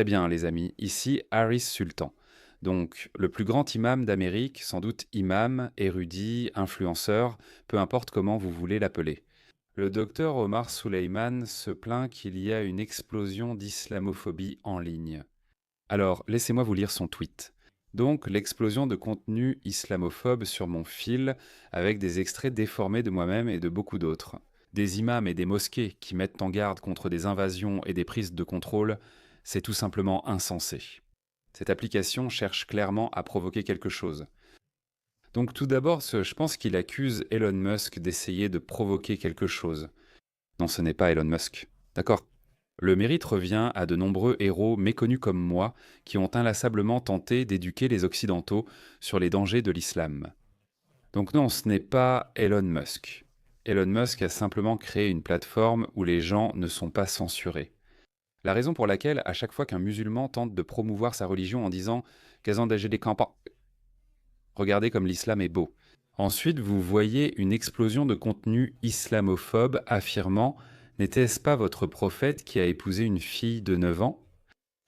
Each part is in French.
Très bien, les amis, ici Harris Sultan. Donc, le plus grand imam d'Amérique, sans doute imam, érudit, influenceur, peu importe comment vous voulez l'appeler. Le docteur Omar Suleiman se plaint qu'il y a une explosion d'islamophobie en ligne. Alors, laissez-moi vous lire son tweet. Donc, l'explosion de contenu islamophobe sur mon fil, avec des extraits déformés de moi-même et de beaucoup d'autres. Des imams et des mosquées qui mettent en garde contre des invasions et des prises de contrôle, c'est tout simplement insensé. Cette application cherche clairement à provoquer quelque chose. Donc tout d'abord, je pense qu'il accuse Elon Musk d'essayer de provoquer quelque chose. Non, ce n'est pas Elon Musk. D'accord. Le mérite revient à de nombreux héros méconnus comme moi qui ont inlassablement tenté d'éduquer les Occidentaux sur les dangers de l'islam. Donc non, ce n'est pas Elon Musk. Elon Musk a simplement créé une plateforme où les gens ne sont pas censurés. La raison pour laquelle, à chaque fois qu'un musulman tente de promouvoir sa religion en disant qu'elles ont des campagnes, regardez comme l'islam est beau. Ensuite, vous voyez une explosion de contenu islamophobe affirmant n'était-ce pas votre prophète qui a épousé une fille de 9 ans?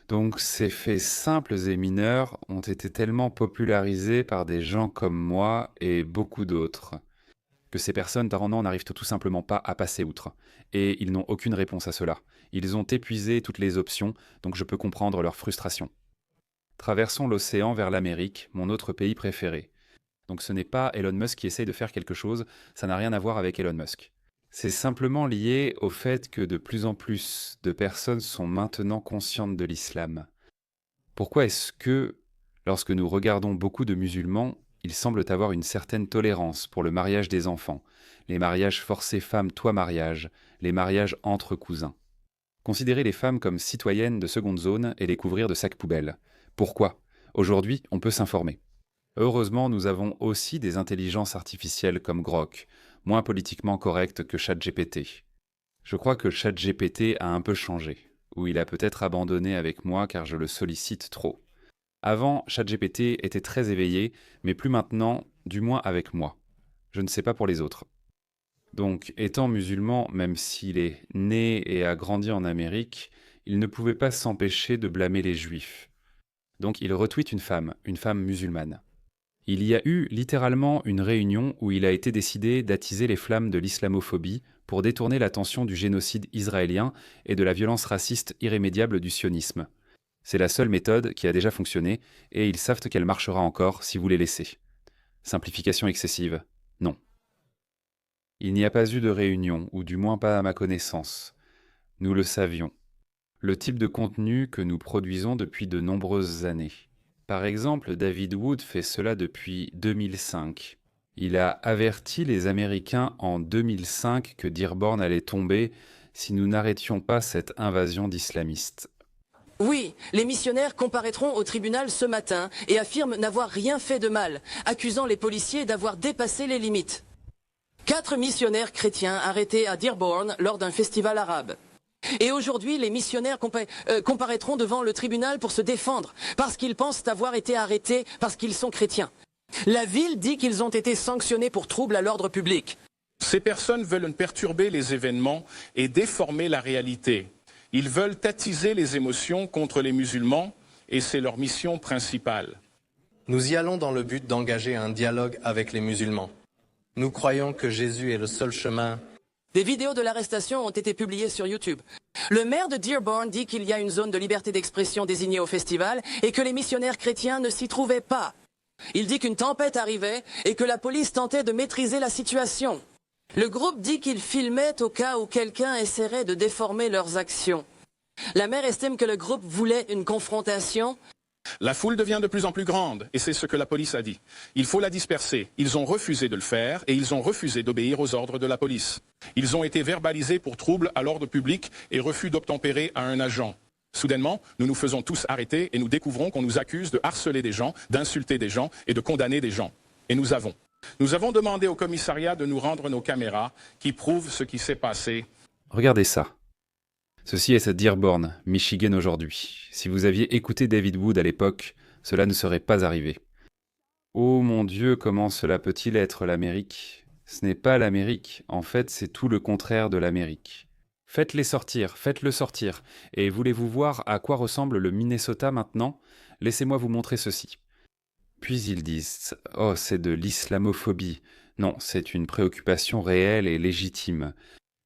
Donc ces faits simples et mineurs ont été tellement popularisés par des gens comme moi et beaucoup d'autres que ces personnes taronnant n'arrivent tout simplement pas à passer outre. Et ils n'ont aucune réponse à cela. Ils ont épuisé toutes les options, donc je peux comprendre leur frustration. Traversons l'océan vers l'Amérique, mon autre pays préféré. Donc ce n'est pas Elon Musk qui essaye de faire quelque chose, ça n'a rien à voir avec Elon Musk. C'est simplement lié au fait que de plus en plus de personnes sont maintenant conscientes de l'islam. Pourquoi est-ce que, lorsque nous regardons beaucoup de musulmans, ils semblent avoir une certaine tolérance pour le mariage des enfants, les mariages forcés femmes-toi mariage, les mariages entre cousins. Considérer les femmes comme citoyennes de seconde zone et les couvrir de sacs poubelles. Pourquoi? Aujourd'hui, on peut s'informer. Heureusement, nous avons aussi des intelligences artificielles comme Grok, moins politiquement correctes que ChatGPT. Je crois que ChatGPT a un peu changé, ou il a peut-être abandonné avec moi car je le sollicite trop. Avant, ChatGPT était très éveillé, mais plus maintenant, du moins avec moi. Je ne sais pas pour les autres. Donc, étant musulman, même s'il est né et a grandi en Amérique, il ne pouvait pas s'empêcher de blâmer les juifs. Donc, il retweet une femme musulmane. Il y a eu littéralement une réunion où il a été décidé d'attiser les flammes de l'islamophobie pour détourner l'attention du génocide israélien et de la violence raciste irrémédiable du sionisme. C'est la seule méthode qui a déjà fonctionné et ils savent qu'elle marchera encore si vous les laissez. Simplification excessive? Non. Il n'y a pas eu de réunion, ou du moins pas à ma connaissance. Nous le savions. Le type de contenu que nous produisons depuis de nombreuses années. Par exemple, David Wood fait cela depuis 2005. Il a averti les Américains en 2005 que Dearborn allait tomber si nous n'arrêtions pas cette invasion d'islamistes. Oui, les missionnaires comparaîtront au tribunal ce matin et affirment n'avoir rien fait de mal, accusant les policiers d'avoir dépassé les limites. 4 missionnaires chrétiens arrêtés à Dearborn lors d'un festival arabe. Et aujourd'hui, les missionnaires comparaîtront devant le tribunal pour se défendre, parce qu'ils pensent avoir été arrêtés parce qu'ils sont chrétiens. La ville dit qu'ils ont été sanctionnés pour trouble à l'ordre public. Ces personnes veulent perturber les événements et déformer la réalité. Ils veulent attiser les émotions contre les musulmans et c'est leur mission principale. Nous y allons dans le but d'engager un dialogue avec les musulmans. Nous croyons que Jésus est le seul chemin. Des vidéos de l'arrestation ont été publiées sur YouTube. Le maire de Dearborn dit qu'il y a une zone de liberté d'expression désignée au festival et que les missionnaires chrétiens ne s'y trouvaient pas. Il dit qu'une tempête arrivait et que la police tentait de maîtriser la situation. Le groupe dit qu'il filmait au cas où quelqu'un essaierait de déformer leurs actions. La maire estime que le groupe voulait une confrontation. La foule devient de plus en plus grande et c'est ce que la police a dit. Il faut la disperser. Ils ont refusé de le faire et ils ont refusé d'obéir aux ordres de la police. Ils ont été verbalisés pour trouble à l'ordre public et refus d'obtempérer à un agent. Soudainement, nous nous faisons tous arrêter et nous découvrons qu'on nous accuse de harceler des gens, d'insulter des gens et de condamner des gens. Et nous avons demandé au commissariat de nous rendre nos caméras qui prouvent ce qui s'est passé. Regardez ça. Ceci est à Dearborn, Michigan aujourd'hui. Si vous aviez écouté David Wood à l'époque, cela ne serait pas arrivé. Oh mon Dieu, comment cela peut-il être l'Amérique? Ce n'est pas l'Amérique, en fait c'est tout le contraire de l'Amérique. Faites-les sortir, faites-le sortir. Et voulez-vous voir à quoi ressemble le Minnesota maintenant? Laissez-moi vous montrer ceci. Puis ils disent: Oh, c'est de l'islamophobie. Non, c'est une préoccupation réelle et légitime.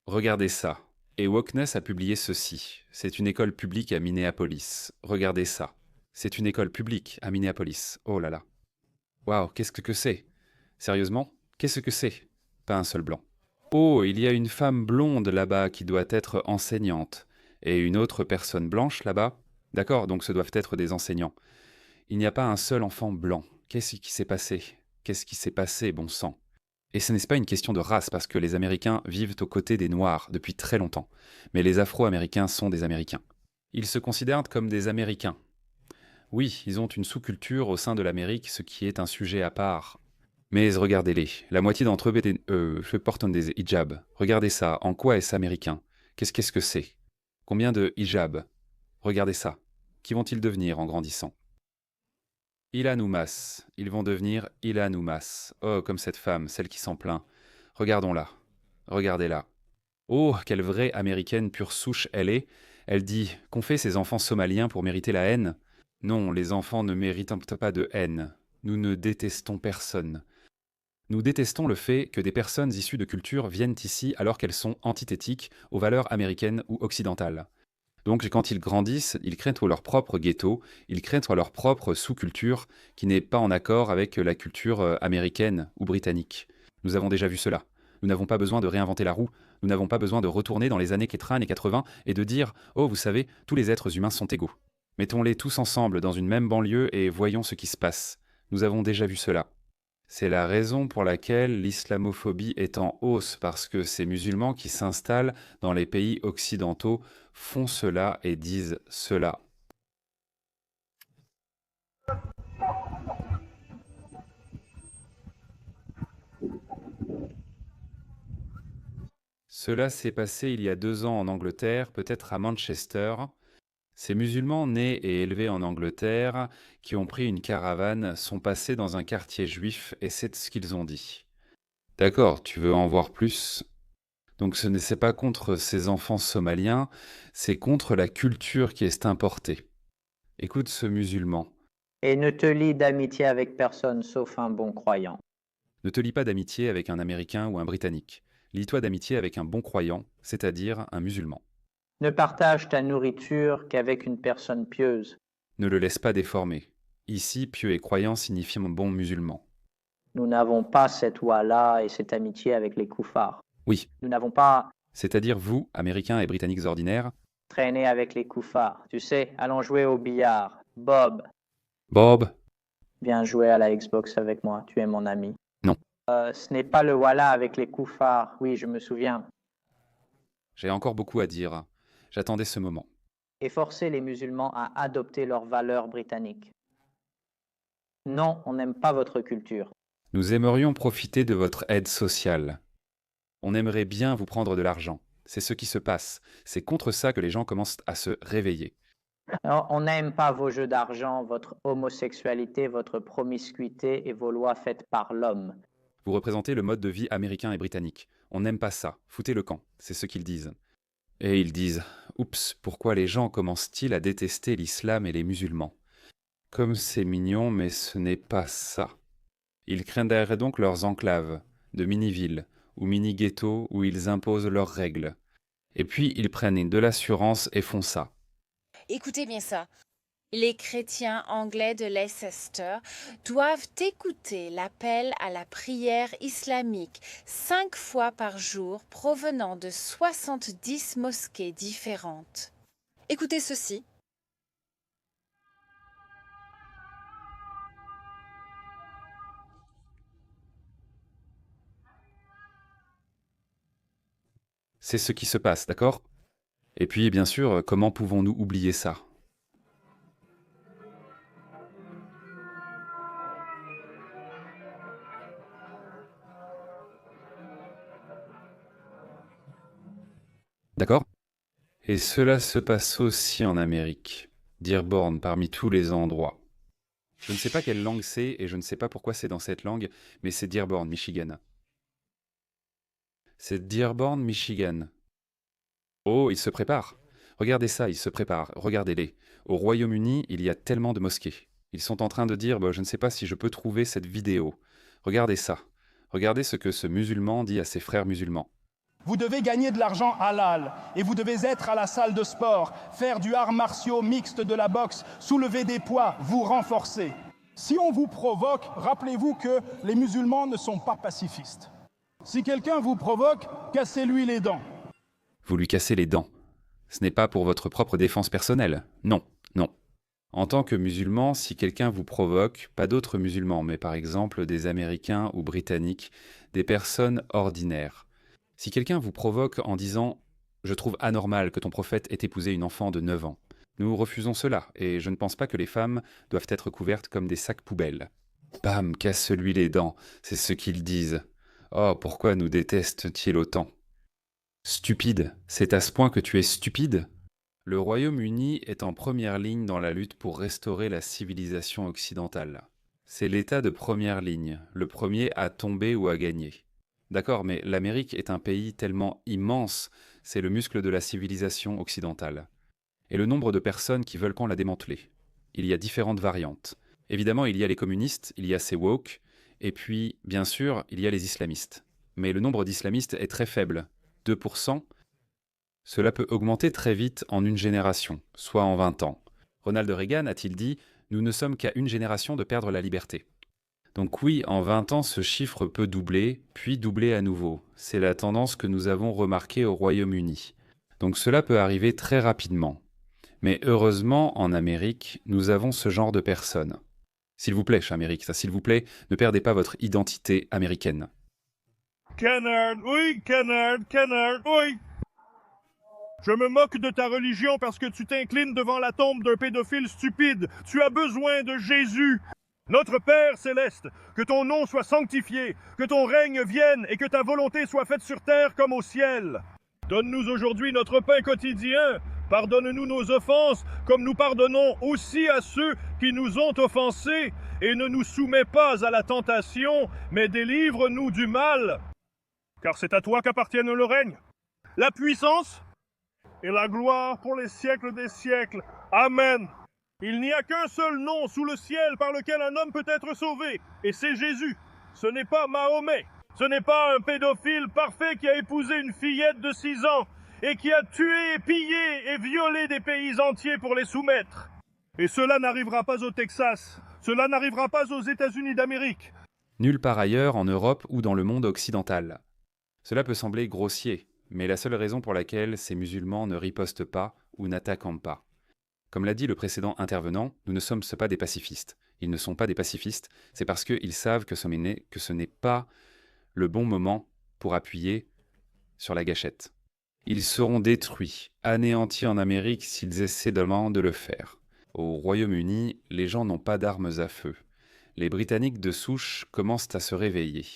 Regardez ça. Et Wokeness a publié ceci. C'est une école publique à Minneapolis. Regardez ça. C'est une école publique à Minneapolis. Oh là là. Waouh, qu'est-ce que c'est? Sérieusement? Qu'est-ce que c'est? Pas un seul blanc. Oh, il y a une femme blonde là-bas qui doit être enseignante. Et une autre personne blanche là-bas? D'accord, donc ce doivent être des enseignants. Il n'y a pas un seul enfant blanc. Qu'est-ce qui s'est passé? Qu'est-ce qui s'est passé, bon sang? Et ce n'est pas une question de race, parce que les Américains vivent aux côtés des Noirs depuis très longtemps. Mais les Afro-Américains sont des Américains. Ils se considèrent comme des Américains. Oui, ils ont une sous-culture au sein de l'Amérique, ce qui est un sujet à part. Mais regardez-les, la moitié d'entre eux portent des hijabs. Regardez ça, en quoi est-ce américain? Qu'est-ce que c'est? Combien de hijabs? Regardez ça. Qui vont-ils devenir en grandissant? Ilhan Oumas. Ils vont devenir Ilhan Oumas. Oh, comme cette femme, celle qui s'en plaint. Regardons-la. Regardez-la. Oh, quelle vraie américaine pure souche elle est. Elle dit: qu'ont fait ces enfants somaliens pour mériter la haine? Non, les enfants ne méritent pas de haine. Nous ne détestons personne. Nous détestons le fait que des personnes issues de cultures viennent ici alors qu'elles sont antithétiques aux valeurs américaines ou occidentales. Donc quand ils grandissent, ils créent leur propre ghetto, ils créent leur propre sous-culture qui n'est pas en accord avec la culture américaine ou britannique. Nous avons déjà vu cela. Nous n'avons pas besoin de réinventer la roue, nous n'avons pas besoin de retourner dans les années 80 et de dire: oh, vous savez, tous les êtres humains sont égaux. Mettons-les tous ensemble dans une même banlieue et voyons ce qui se passe. Nous avons déjà vu cela. C'est la raison pour laquelle l'islamophobie est en hausse, parce que ces musulmans qui s'installent dans les pays occidentaux font cela et disent cela. Cela s'est passé il y a 2 ans en Angleterre, peut-être à Manchester. Ces musulmans nés et élevés en Angleterre, qui ont pris une caravane, sont passés dans un quartier juif et c'est ce qu'ils ont dit. D'accord, tu veux en voir plus? Donc ce n'est pas contre ces enfants somaliens, c'est contre la culture qui est importée. Écoute ce musulman. Et ne te lie d'amitié avec personne sauf un bon croyant. Ne te lie pas d'amitié avec un Américain ou un Britannique. Lie-toi d'amitié avec un bon croyant, c'est-à-dire un musulman. Ne partage ta nourriture qu'avec une personne pieuse. Ne le laisse pas déformer. Ici, pieux et croyant signifient un bon musulman. Nous n'avons pas cette loi-là et cette amitié avec les koufars. Oui. Nous n'avons pas C'est-à-dire vous, Américains et Britanniques ordinaires. traîné avec les koufars. Tu sais, allons jouer au billard. Bob, Bob. viens jouer à la Xbox avec moi. Tu es mon ami. Non. Ce n'est pas le voilà avec les koufars. Oui, je me souviens. J'ai encore beaucoup à dire. J'attendais ce moment. Et forcer les musulmans à adopter leurs valeurs britanniques. Non, on n'aime pas votre culture. Nous aimerions profiter de votre aide sociale. On aimerait bien vous prendre de l'argent. C'est ce qui se passe. C'est contre ça que les gens commencent à se réveiller. Alors, on n'aime pas vos jeux d'argent, votre homosexualité, votre promiscuité et vos lois faites par l'homme. Vous représentez le mode de vie américain et britannique. On n'aime pas ça. Foutez le camp. C'est ce qu'ils disent. Et ils disent: oups, pourquoi les gens commencent-ils à détester l'islam et les musulmans? Comme c'est mignon, mais ce n'est pas ça. Ils créeraient donc leurs enclaves, de mini-villes ou mini-ghettos où ils imposent leurs règles. Et puis ils prennent de l'assurance et font ça. Écoutez bien ça. Les chrétiens anglais de Leicester doivent écouter l'appel à la prière islamique 5 fois par jour provenant de 70 mosquées différentes. Écoutez ceci. C'est ce qui se passe, d'accord? Et puis, bien sûr, comment pouvons-nous oublier ça? D'accord? Et cela se passe aussi en Amérique. Dearborn, parmi tous les endroits. Je ne sais pas quelle langue c'est et je ne sais pas pourquoi c'est dans cette langue, mais c'est Dearborn, Michigan. C'est Dearborn, Michigan. Oh, ils se préparent. Regardez ça, ils se préparent. Regardez-les. Au Royaume-Uni, il y a tellement de mosquées. Ils sont en train de dire, je ne sais pas si je peux trouver cette vidéo. Regardez ça. Regardez ce que ce musulman dit à ses frères musulmans. Vous devez gagner de l'argent halal et vous devez être à la salle de sport, faire du art martiaux mixte, de la boxe, soulever des poids, vous renforcer. Si on vous provoque, rappelez-vous que les musulmans ne sont pas pacifistes. Si quelqu'un vous provoque, cassez-lui les dents. Vous lui cassez les dents. Ce n'est pas pour votre propre défense personnelle. Non, non. En tant que musulman, si quelqu'un vous provoque, pas d'autres musulmans, mais par exemple des Américains ou Britanniques, des personnes ordinaires. Si quelqu'un vous provoque en disant « Je trouve anormal que ton prophète ait épousé une enfant de 9 ans », nous refusons cela, et je ne pense pas que les femmes doivent être couvertes comme des sacs poubelles. Bam, casse-lui les dents, c'est ce qu'ils disent. Oh, pourquoi nous détestent-ils autant? Stupide, c'est à ce point que tu es stupide? Le Royaume-Uni est en première ligne dans la lutte pour restaurer la civilisation occidentale. C'est l'État de première ligne, le premier à tomber ou à gagner. D'accord, mais l'Amérique est un pays tellement immense, c'est le muscle de la civilisation occidentale. Et le nombre de personnes qui veulent qu'on la démanteler. Il y a différentes variantes. Évidemment, il y a les communistes, il y a ces woke, et puis, bien sûr, il y a les islamistes. Mais le nombre d'islamistes est très faible, 2%. Cela peut augmenter très vite en une génération, soit en 20 ans. Ronald Reagan a-t-il dit « Nous ne sommes qu'à une génération de perdre la liberté ». Donc oui, en 20 ans, ce chiffre peut doubler, puis doubler à nouveau. C'est la tendance que nous avons remarquée au Royaume-Uni. Donc cela peut arriver très rapidement. Mais heureusement, en Amérique, nous avons ce genre de personnes. S'il vous plaît, Amérique, s'il vous plaît, ne perdez pas votre identité américaine. Kennard, oui, Kennard, oui. Je me moque de ta religion parce que tu t'inclines devant la tombe d'un pédophile stupide. Tu as besoin de Jésus. Notre Père céleste, que ton nom soit sanctifié, que ton règne vienne et que ta volonté soit faite sur terre comme au ciel. Donne-nous aujourd'hui notre pain quotidien. Pardonne-nous nos offenses, comme nous pardonnons aussi à ceux qui nous ont offensés. Et ne nous soumets pas à la tentation, mais délivre-nous du mal. Car c'est à toi qu'appartiennent le règne, la puissance et la gloire pour les siècles des siècles. Amen. Il n'y a qu'un seul nom sous le ciel par lequel un homme peut être sauvé, et c'est Jésus. Ce n'est pas Mahomet. Ce n'est pas un pédophile parfait qui a épousé une fillette de 6 ans et qui a tué, pillé et violé des pays entiers pour les soumettre. Et cela n'arrivera pas au Texas. Cela n'arrivera pas aux États-Unis d'Amérique. Nulle part ailleurs en Europe ou dans le monde occidental. Cela peut sembler grossier, mais la seule raison pour laquelle ces musulmans ne ripostent pas ou n'attaquent pas. Comme l'a dit le précédent intervenant, nous ne sommes pas des pacifistes. Ils ne sont pas des pacifistes, c'est parce qu'ils savent que ce n'est pas le bon moment pour appuyer sur la gâchette. Ils seront détruits, anéantis en Amérique s'ils essaient de le faire. Au Royaume-Uni, les gens n'ont pas d'armes à feu. Les Britanniques de souche commencent à se réveiller.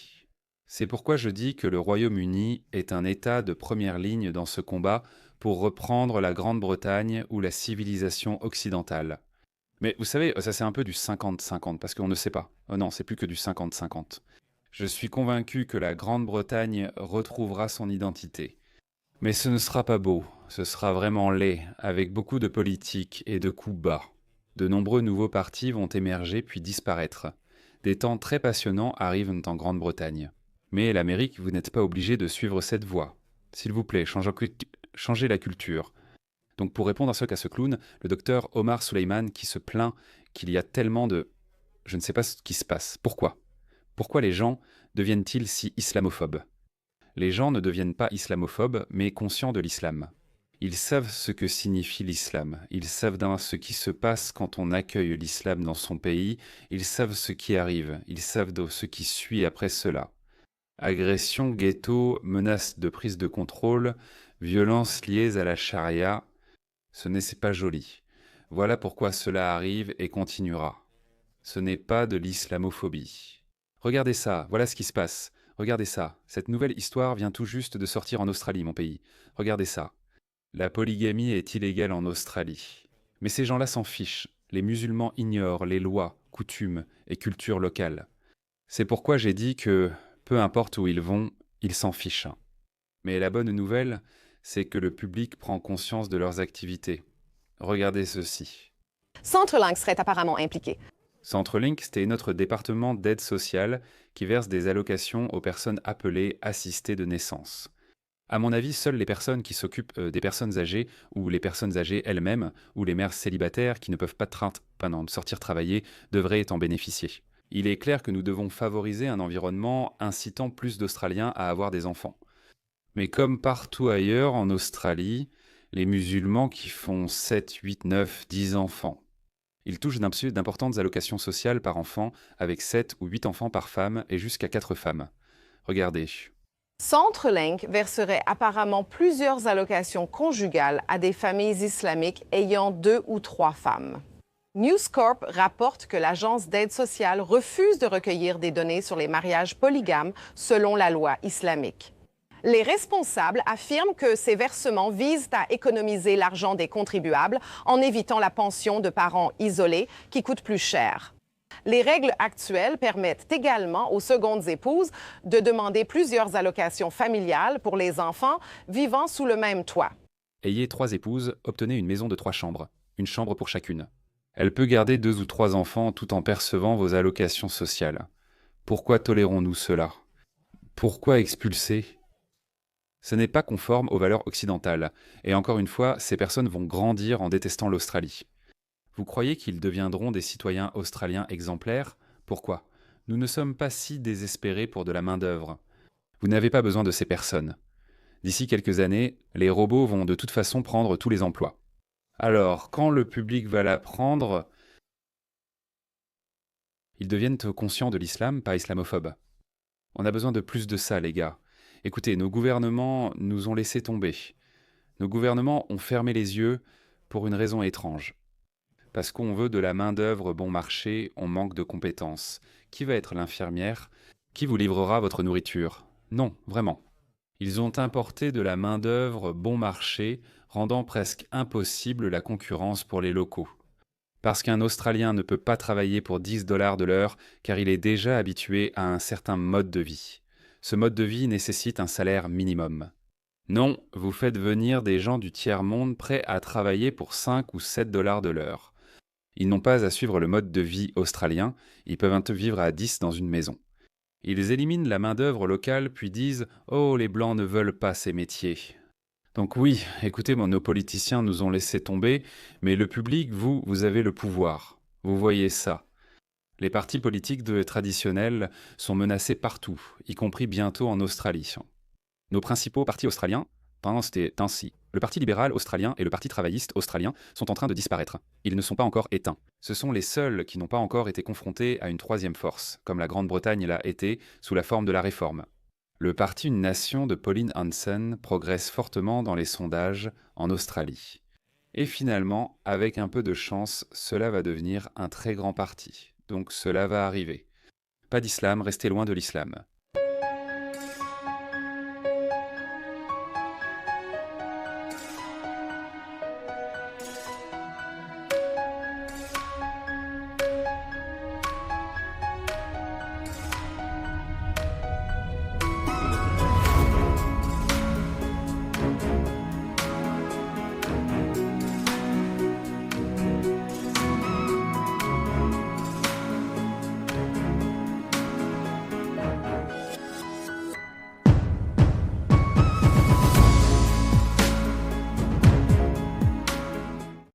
C'est pourquoi je dis que le Royaume-Uni est un État de première ligne dans ce combat pour reprendre la Grande-Bretagne ou la civilisation occidentale. Mais vous savez, ça c'est un peu du 50-50, parce qu'on ne sait pas. Oh non, c'est plus que du 50-50. Je suis convaincu que la Grande-Bretagne retrouvera son identité. Mais ce ne sera pas beau, ce sera vraiment laid, avec beaucoup de politique et de coups bas. De nombreux nouveaux partis vont émerger puis disparaître. Des temps très passionnants arrivent en Grande-Bretagne. Mais l'Amérique, vous n'êtes pas obligé de suivre cette voie. S'il vous plaît, changez la culture. Donc pour répondre à ce clown, le docteur Omar Suleiman qui se plaint qu'il y a tellement de... Je ne sais pas ce qui se passe. Pourquoi? Pourquoi les gens deviennent-ils si islamophobes? Les gens ne deviennent pas islamophobes, mais conscients de l'islam. Ils savent ce que signifie l'islam. Ils savent ce qui se passe quand on accueille l'islam dans son pays. Ils savent ce qui arrive. Ils savent ce qui suit après cela. Agression, ghetto, menaces de prise de contrôle, violences liées à la charia, ce n'est pas joli. Voilà pourquoi cela arrive et continuera. Ce n'est pas de l'islamophobie. Regardez ça, voilà ce qui se passe. Regardez ça, cette nouvelle histoire vient tout juste de sortir en Australie, mon pays. Regardez ça. La polygamie est illégale en Australie. Mais ces gens-là s'en fichent. Les musulmans ignorent les lois, coutumes et cultures locales. C'est pourquoi j'ai dit que... peu importe où ils vont, ils s'en fichent. Mais la bonne nouvelle, c'est que le public prend conscience de leurs activités. Regardez ceci. Centrelink serait apparemment impliqué. Centrelink, c'était notre département d'aide sociale qui verse des allocations aux personnes appelées assistées de naissance. À mon avis, seules les personnes qui s'occupent des personnes âgées, ou les personnes âgées elles-mêmes, ou les mères célibataires qui ne peuvent pas sortir travailler, devraient en bénéficier. Il est clair que nous devons favoriser un environnement incitant plus d'Australiens à avoir des enfants. Mais comme partout ailleurs en Australie, les musulmans qui font 7, 8, 9, 10 enfants. Ils touchent d'importantes allocations sociales par enfant, avec 7 ou 8 enfants par femme et jusqu'à 4 femmes. Regardez. Centrelink verserait apparemment plusieurs allocations conjugales à des familles islamiques ayant 2 ou 3 femmes. News Corp rapporte que l'agence d'aide sociale refuse de recueillir des données sur les mariages polygames selon la loi islamique. Les responsables affirment que ces versements visent à économiser l'argent des contribuables en évitant la pension de parents isolés qui coûte plus cher. Les règles actuelles permettent également aux secondes épouses de demander plusieurs allocations familiales pour les enfants vivant sous le même toit. Ayez 3 épouses, obtenez une maison de 3 chambres, une chambre pour chacune. Elle peut garder 2 ou 3 enfants tout en percevant vos allocations sociales. Pourquoi tolérons-nous cela? Pourquoi expulser? Ce n'est pas conforme aux valeurs occidentales, et encore une fois, ces personnes vont grandir en détestant l'Australie. Vous croyez qu'ils deviendront des citoyens australiens exemplaires? Pourquoi? Nous ne sommes pas si désespérés pour de la main-d'œuvre. Vous n'avez pas besoin de ces personnes. D'ici quelques années, les robots vont de toute façon prendre tous les emplois. Alors, quand le public va l'apprendre, ils deviennent conscients de l'islam, pas islamophobes. On a besoin de plus de ça, les gars. Écoutez, nos gouvernements nous ont laissé tomber. Nos gouvernements ont fermé les yeux pour une raison étrange. Parce qu'on veut de la main-d'œuvre bon marché, on manque de compétences. Qui va être l'infirmière? Qui vous livrera votre nourriture? Non, vraiment. Ils ont importé de la main-d'œuvre bon marché, rendant presque impossible la concurrence pour les locaux. Parce qu'un Australien ne peut pas travailler pour 10 $ de l'heure car il est déjà habitué à un certain mode de vie. Ce mode de vie nécessite un salaire minimum. Non, vous faites venir des gens du tiers-monde prêts à travailler pour 5 ou 7 $ de l'heure. Ils n'ont pas à suivre le mode de vie australien, ils peuvent vivre à 10 dans une maison. Ils éliminent la main-d'œuvre locale puis disent « Oh, les Blancs ne veulent pas ces métiers ». Donc oui, écoutez, nos politiciens nous ont laissé tomber, mais le public, vous avez le pouvoir. Vous voyez ça. Les partis politiques traditionnels sont menacés partout, y compris bientôt en Australie. Nos principaux partis australiens, c'était ainsi. Le Parti libéral australien et le Parti travailliste australien sont en train de disparaître. Ils ne sont pas encore éteints. Ce sont les seuls qui n'ont pas encore été confrontés à une troisième force, comme la Grande-Bretagne l'a été sous la forme de la Réforme. Le Parti Une Nation de Pauline Hanson progresse fortement dans les sondages en Australie. Et finalement, avec un peu de chance, cela va devenir un très grand parti. Donc cela va arriver. Pas d'islam, restez loin de l'islam.